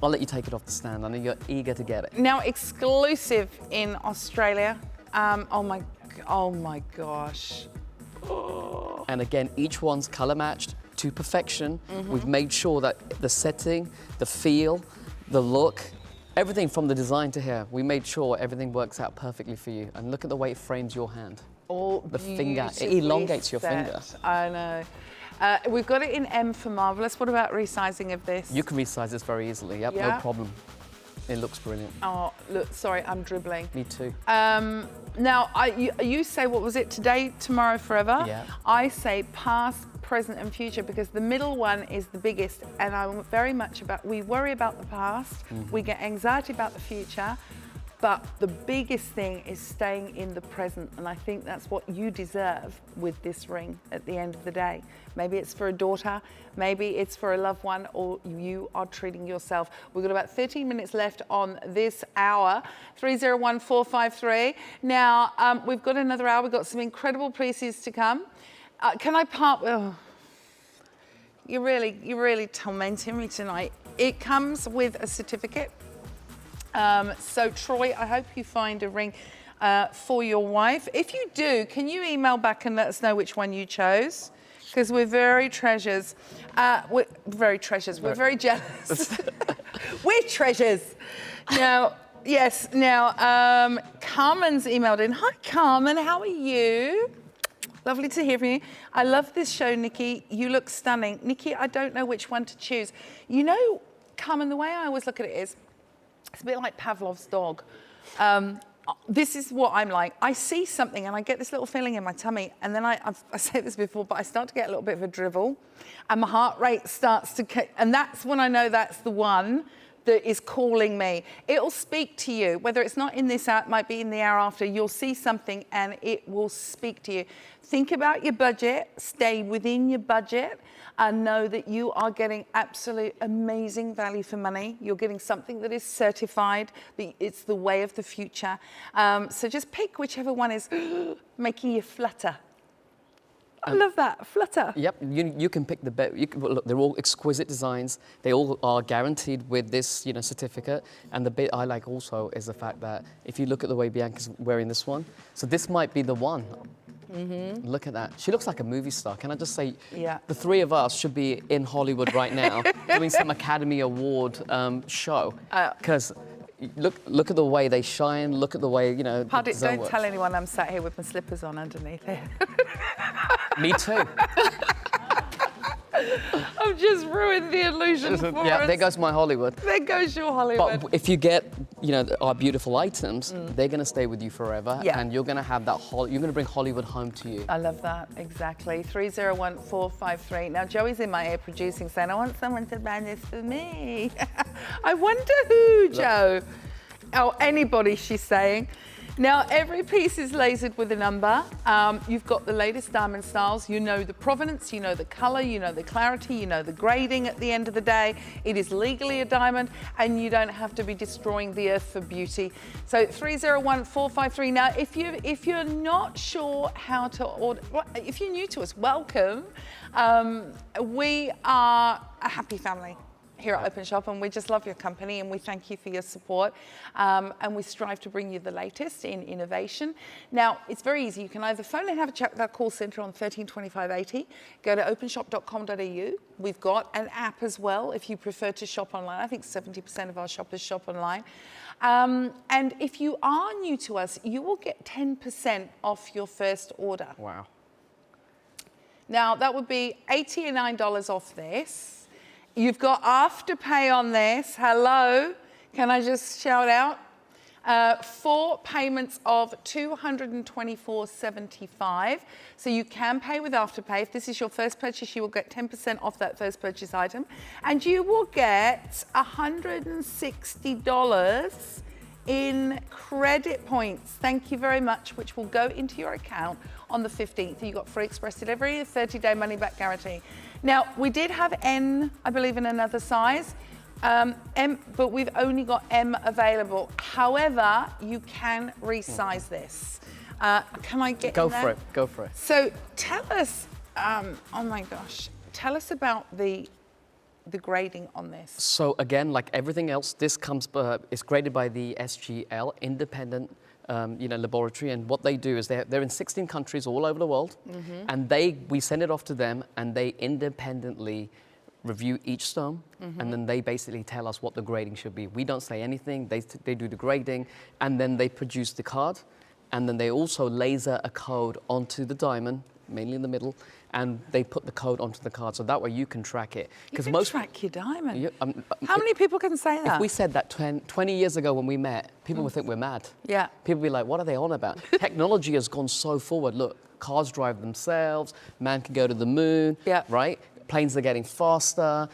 I'll let you take it off the stand. I know you're eager to get it. Now, exclusive in Australia. Oh my gosh. Oh. And again, each one's color matched to perfection. We've made sure that the setting, the feel, the look, everything from the design to here, we made sure everything works out perfectly for you. And look at the way it frames your hand. The finger, it elongates your finger. I know. We've got it in M for Marvelous. What about resizing of this? You can resize this very easily, yep, Yeah. no problem. It looks brilliant. Oh, look, sorry, I'm dribbling. Me too. Now, you say, what was it, today, tomorrow, forever? Yeah. I say past, present and future, because the middle one is the biggest, and I'm very much about, we worry about the past, we get anxiety about the future, but the biggest thing is staying in the present, and I think that's what you deserve with this ring at the end of the day. Maybe it's for a daughter, maybe it's for a loved one, or you are treating yourself. We've got about 13 minutes left on this hour, 301453. Now, we've got another hour, we've got some incredible pieces to come. Can I part, oh, you're really tormenting me tonight. It comes with a certificate. So Troy, I hope you find a ring for your wife. If you do, can you email back and let us know which one you chose? Because we're very treasures. We're very jealous. We're treasures. Now, yes, now, Carmen's emailed in. Hi, Carmen, how are you? Lovely to hear from you. I love this show, Nikki. You look stunning. Nikki, I don't know which one to choose. You know, Carmen, the way I always look at it is, it's a bit like Pavlov's dog. This is what I'm like. I see something and I get this little feeling in my tummy, and then I said this before, but I start to get a little bit of a drivel, and my heart rate starts to, and that's when I know that's the one. that is calling me. It'll speak to you, whether it's not in this hour, it might be in the hour after. You'll see something and it will speak to you. Think about your budget, stay within your budget, and know that you are getting absolute amazing value for money. You're getting something that is certified, it's the way of the future. So just pick whichever one is making you flutter. I love that, flutter. Yep, you can pick the best. Look, they're all exquisite designs. They all are guaranteed with this, certificate. And the bit I like also is the fact that if you look at the way Bianca's wearing this one, so this might be the one. Mm-hmm. Look at that. She looks like a movie star. Can I just say, the three of us should be in Hollywood right now doing some Academy Award show. Because look at the way they shine. Look at the way, Pardon, don't tell anyone I'm sat here with my slippers on underneath here. Me too. I've just ruined the illusion for us. There goes my Hollywood. There goes your Hollywood. But if you get, our beautiful items, they're going to stay with you forever, and you're going to have that you're going to bring Hollywood home to you. I love that, exactly. 301453. Now, Joey's in my ear producing, saying, I want someone to buy this for me. I wonder who, Joe. Oh, anybody, she's saying. Now, every piece is lasered with a number. You've got the latest diamond styles. You know the provenance, you know the color, you know the clarity, you know the grading at the end of the day. It is legally a diamond, and you don't have to be destroying the earth for beauty. So 301453. Now, if you're not sure how to order, well, if you're new to us, welcome. We are a happy family here at Openshop, and we just love your company, and we thank you for your support, and we strive to bring you the latest in innovation. Now, it's very easy. You can either phone and have a chat with our call centre on 132580, go to openshop.com.au. We've got an app as well if you prefer to shop online. I think 70% of our shoppers shop online. And if you are new to us, you will get 10% off your first order. Wow. Now, that would be $89 off this. You've got Afterpay on this. Hello. Can I just shout out? 4 payments of $224.75. So you can pay with Afterpay. If this is your first purchase, you will get 10% off that first purchase item. And you will get $160 in credit points. Thank you very much, which will go into your account on the 15th. You got free express delivery, a 30-day money-back guarantee. Now, we did have N, I believe, in another size, M, but we've only got M available. However, you can resize this. Can I get Go for it, go for it. So tell us, oh my gosh, tell us about the grading on this. So again, like everything else, this comes, it's graded by the SGL, independent laboratory, and what they do is they're in 16 countries all over the world, and we send it off to them, and they independently review each stone, and then they basically tell us what the grading should be. We don't say anything, they do the grading, and then they produce the card, and then they also laser a code onto the diamond, mainly in the middle, and they put the code onto the card, so that way you can track it. You can track your diamond. How many people can say that? If we said that 20 years ago when we met, people would think we're mad. Yeah. People would be like, what are they on about? Technology has gone so forward. Look, cars drive themselves, man can go to the moon, right? Planes are getting faster.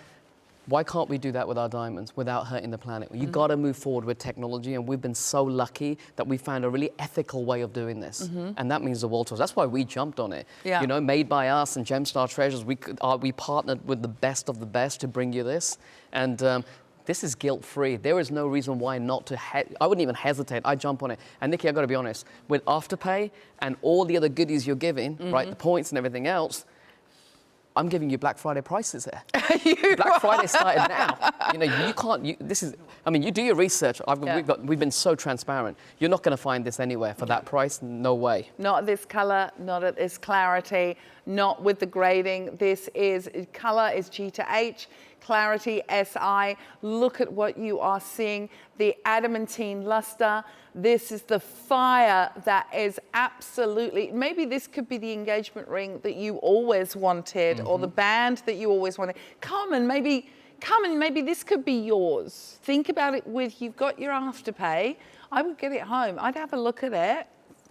Why can't we do that with our diamonds without hurting the planet? You've got to move forward with technology, and we've been so lucky that we found a really ethical way of doing this, and that means the world to us. That's why we jumped on it. Yeah. Made by us and Gemstar Treasures, we partnered with the best of the best to bring you this, and this is guilt-free. There is no reason why not to. I wouldn't even hesitate. I jump on it. And Nikki, I've got to be honest, with Afterpay and all the other goodies you're giving, right, the points and everything else, I'm giving you Black Friday prices there. Black Friday started now. You can't. You do your research. We've been so transparent. You're not going to find this anywhere for that price. No way. Not at this color. Not at this clarity. Not with the grading. Color is G to H. Clarity SI. Look at what you are seeing. The adamantine luster. This is the fire that is absolutely, maybe this could be the engagement ring that you always wanted, or the band that you always wanted. Come and maybe this could be yours. Think about it you've got your Afterpay. I would get it home. I'd have a look at it.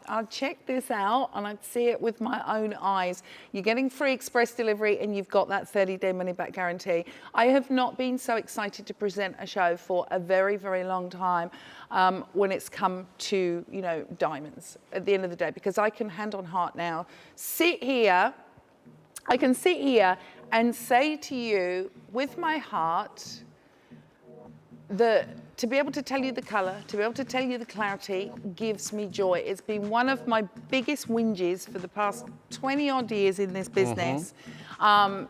I'd check this out and I'd see it with my own eyes. You're getting free express delivery and you've got that 30-day money-back guarantee. I have not been so excited to present a show for a very, very long time when it's come to, you know, diamonds at the end of the day, because I can hand on heart now sit here. I can sit here and say to you with my heart that to be able to tell you the colour, to be able to tell you the clarity gives me joy. It's been one of my biggest whinges for the past 20 odd years in this business,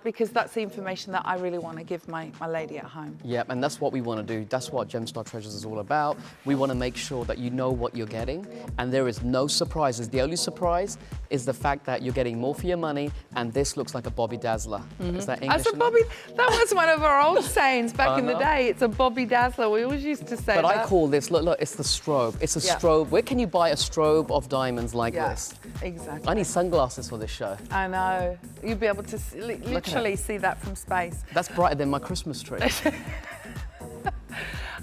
because that's the information that I really want to give my lady at home. Yep, and that's what we want to do. That's what Gemstar Treasures is all about. We want to make sure that you know what you're getting, and there is no surprises. The only surprise is the fact that you're getting more for your money, and this looks like a Bobby Dazzler. Is that English? That's a Bobby. That was one of our old sayings back in the day. It's a Bobby Dazzler. We always used to say but that. I call this, look, it's the strobe. It's a strobe. Where can you buy a strobe of diamonds like this? Exactly. I need sunglasses for this show. I know. You'll be able to literally see that from space. That's brighter than my Christmas tree.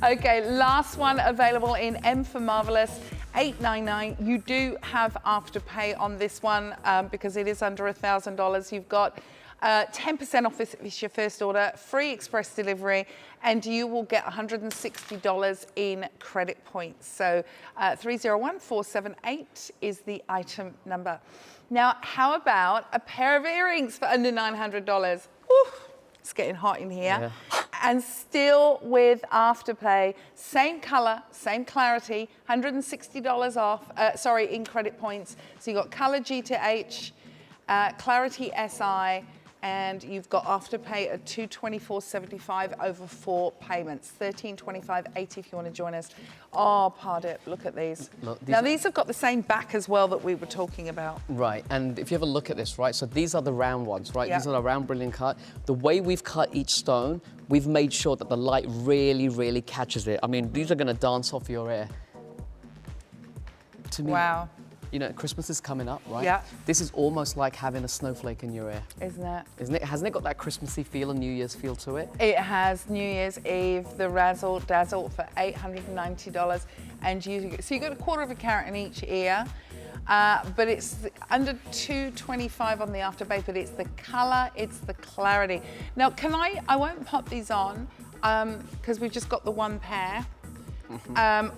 Okay, last one available in M for Marvelous, $899. You do have Afterpay on this one because it is under $1,000. You've got 10% off if it's your first order, free express delivery, and you will get $160 in credit points. So 301478 is the item number. Now, how about a pair of earrings for under $900? Ooh, it's getting hot in here. Yeah. And still with Afterpay, same color, same clarity, $160 off, in credit points. So you've got color G to H, clarity SI, and you've got Afterpay at $224.75 over 4 payments, $1325.80 if you want to join us. Oh, pardon, look at these. Look, now these have got the same back as well that we were talking about. Right, and if you have a look at this, right, so these are the round ones, right? Yep. These are the round brilliant cut. The way we've cut each stone, we've made sure that the light really, really catches it. I mean, these are going to dance off your ear. To me, wow. You know, Christmas is coming up, right? Yeah. This is almost like having a snowflake in your ear. Isn't it? Isn't it? Hasn't it got that Christmassy feel and New Year's feel to it? It has. New Year's Eve, the Razzle Dazzle for $890. And so you got a 1/4 carat in each ear. But it's under $225 on the Afterpay, but it's the color, it's the clarity. Now, I won't pop these on because we've just got the one pair.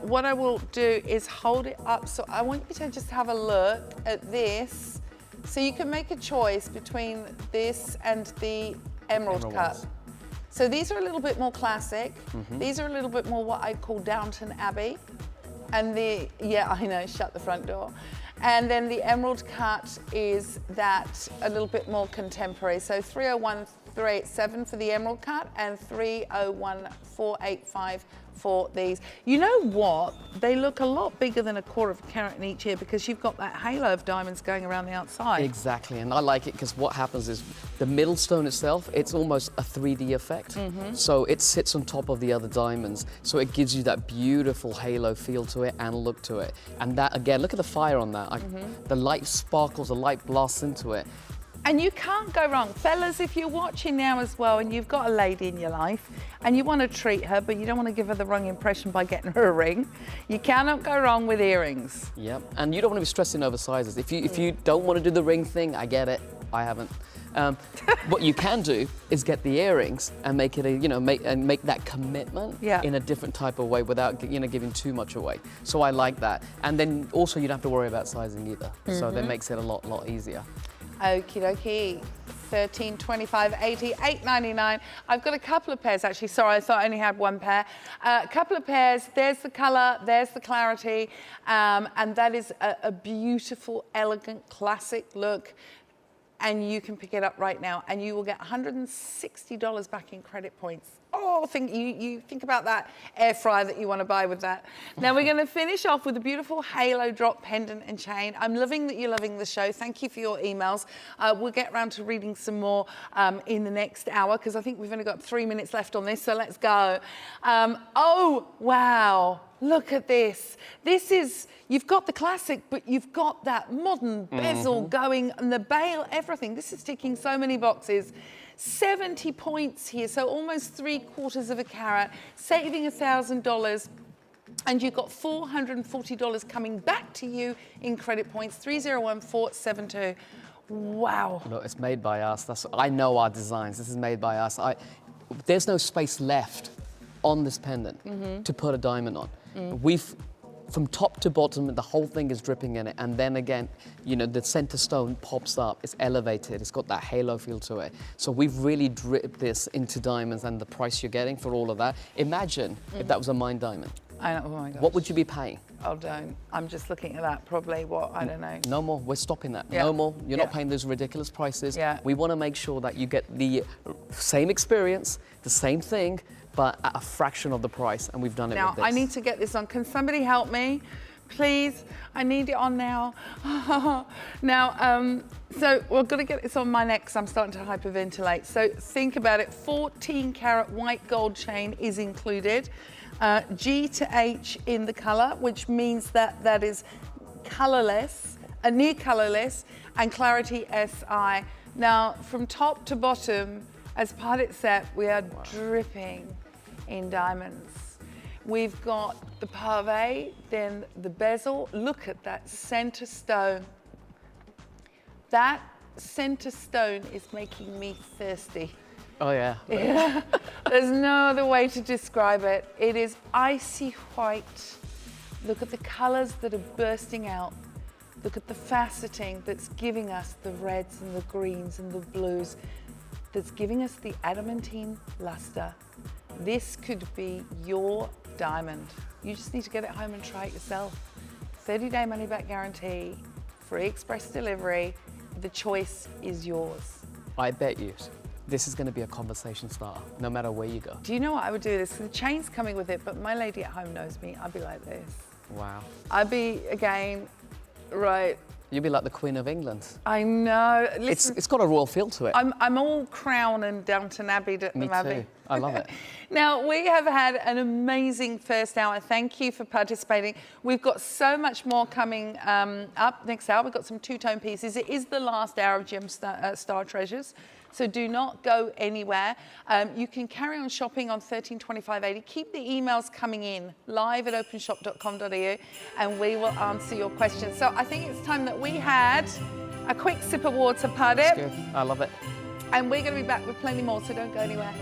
What I will do is hold it up. So I want you to just have a look at this. So you can make a choice between this and the emerald cut. Ones. So these are a little bit more classic. These are a little bit more what I call Downton Abbey. And I know, shut the front door. And then the emerald cut is that a little bit more contemporary. So 301,387 for the emerald cut and 301,485 for these. You know what? They look a lot bigger than a 1/4 carat in each ear because you've got that halo of diamonds going around the outside. Exactly, and I like it because what happens is the middle stone itself, it's almost a 3D effect. So it sits on top of the other diamonds. So it gives you that beautiful halo feel to it and look to it. And that, again, look at the fire on that. The light sparkles, the light blasts into it. And you can't go wrong. Fellas, if you're watching now as well and you've got a lady in your life and you want to treat her, but you don't want to give her the wrong impression by getting her a ring, you cannot go wrong with earrings. Yep, and you don't want to be stressing over sizes. If you don't want to do the ring thing, I get it. I haven't. What you can do is get the earrings and make it make that commitment in a different type of way without giving too much away. So I like that. And then also you don't have to worry about sizing either. So that makes it a lot easier. Okie dokie. $1325.80, $899. I've got a couple of pairs actually. Sorry, I thought I only had one pair. A couple of pairs. There's the color, there's the clarity, and that is a beautiful, elegant, classic look. And you can pick it up right now, and you will get $160 back in credit points. Oh, you think about that air fryer that you want to buy with that. Now we're going to finish off with a beautiful halo drop pendant and chain. I'm loving that you're loving the show. Thank you for your emails. We'll get around to reading some more in the next hour because I think we've only got 3 minutes left on this, so let's go. Oh, wow. Look at this. This is, you've got the classic, but you've got that modern bezel going and the bail, everything. This is ticking so many boxes. 70 points here, so almost 3/4 carat, saving $1,000. And you've got $440 coming back to you in credit points, 301472. Wow. Look, it's made by us. I know our designs. This is made by us. There's no space left on this pendant to put a diamond on. From top to bottom, the whole thing is dripping in it. And then again, you know, the center stone pops up, it's elevated, it's got that halo feel to it. So we've really dripped this into diamonds, and the price you're getting for all of that. Imagine if that was a mined diamond. I know, oh my gosh. What would you be paying? Oh, don't. I'm just looking at that, probably, what, I don't know. No more, we're stopping that. Yeah. No more, you're not Yeah. paying those ridiculous prices. Yeah. We want to make sure that you get the same experience, the same thing, but at a fraction of the price, and we've done it Now, with this. I need to get this on. Can somebody help me? Please, I need it on now. Now, so we're gonna get this on my neck because I'm starting to hyperventilate. So think about it, 14 karat white gold chain is included. G to H in the color, which means that that is colorless, a near colorless, and clarity SI. Now, from top to bottom, as part of set, we are dripping in diamonds. We've got the pave, then the bezel. Look at that center stone. That center stone is making me thirsty. Oh yeah. Yeah. There's no other way to describe it. It is icy white. Look at the colors that are bursting out. Look at the faceting that's giving us the reds and the greens and the blues, that's giving us the adamantine luster. This could be your diamond. You just need to get it home and try it yourself. 30-day money-back guarantee, free express delivery. The choice is yours. I bet you this is going to be a conversation starter, no matter where you go. Do you know what I would do this? The chain's coming with it, but my lady at home knows me. I'd be like this. Wow. I'd be, again, right. You'll be like the Queen of England. I know. Listen, It's got a royal feel to it. I'm all Crown and Downton Abbey at the Me Abbey. too. I love it. Now, we have had an amazing first hour. Thank you for participating. We've got so much more coming up next hour. We've got some two-tone pieces. It is the last hour of Gem Star Treasures, so do not go anywhere. You can carry on shopping on 132580. Keep the emails coming in, live at openshop.com.au, and we will answer your questions. So I think it's time that we had a quick sip of water, Pardip. Good. I love it. And we're going to be back with plenty more, so don't go anywhere.